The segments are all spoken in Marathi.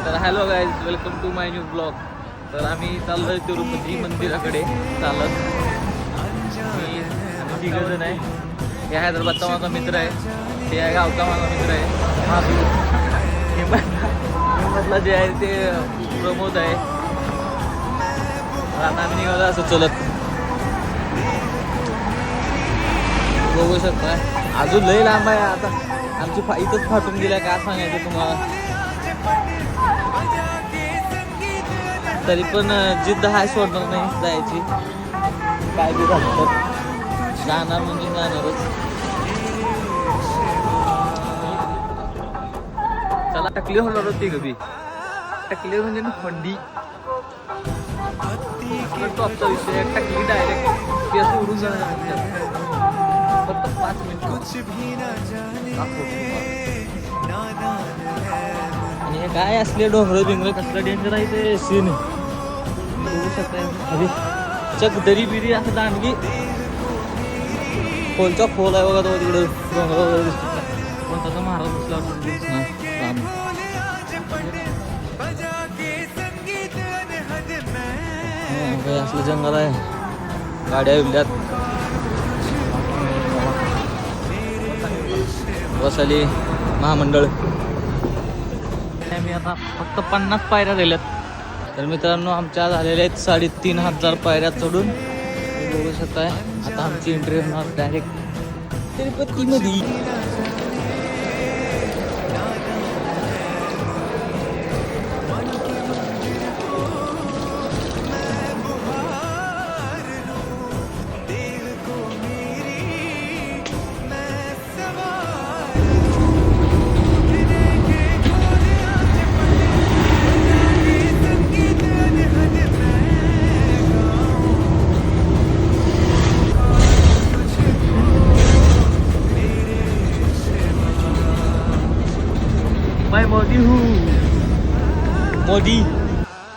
तर hello guys, welcome to my new blog. तर आम्ही चाललोय तिरुपती मंदिराकडे चालत. आम्ही तिघजण आहे. हे हैदराबादचा माझा मित्र आहे, ते आहे गावचा माझा मित्र आहे हिंमतला जे आहे ते प्रमोद आहे. आता आम्ही निघालो असं चलत. बघू शकता अजून लई लांब आहे. आता आमची इथंच फाटून गेल्या, काय सांगायचं तुम्हाला. तरी पण जिद्द हाय, सोडणार नाही जायची. काय बी झालं तर जाणार म्हणजे जाणारच. चला टकली होणार होती कधी. टकली म्हणजे ना फंडी टॉपचा विषय. टकली डायरेक्ट केस उडून जाणार. फक्त 5 मिनिट. आणि हे काय असले डोंगर बिंगर कसलं डेंजर आहे ते सीन. बघू शकता अरे चक दरी बिरी असं दांडगी खोलच्या खोल आहे बघा. तो तिकडे डोंगर वगैरे दिसतो. कोणताचा महाराज बसला असलं जंगल आहे. गाड्या विल्यात वसली महामंडळ. मी आता फक्त 50 पायऱ्या राहिल्यात. तर मित्रांनो आमच्या झालेल्या आहेत 3500 पायऱ्या चढून. बघू शकताय आता आमची एंट्री होणार डायरेक्ट तिरुपतीमध्ये. मोदी.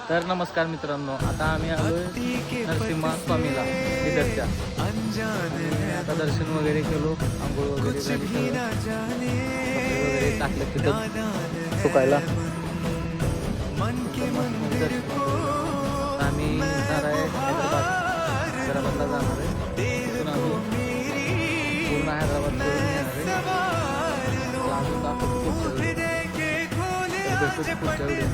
तर नमस्कार मित्रांनो, आता आम्ही आलोय नरसिंह स्वामीला बिदरच्या. आता दर्शन वगैरे केलो, आंघोळ वगैरे झाली, कपडे वगैरे टाकले तिथं सुकायला. आम्ही जाणार आहे हैदराबादला जाणार आहे. तिथून आम्ही पूर्ण हैदराबाद करून येणार आहे. अजून दाखवतो पुढच्या व्हिडिओ.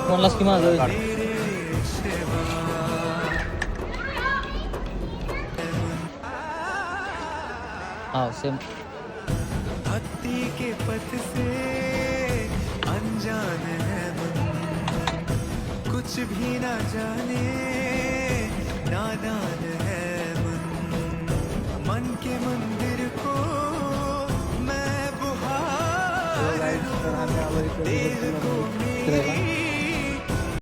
कोणलाच की माझं हाँ सेम. भक्ति के पथ से अनजान है मन, कुछ भी ना जाने नादान है मन. मन के मंदिर को मैं बुहार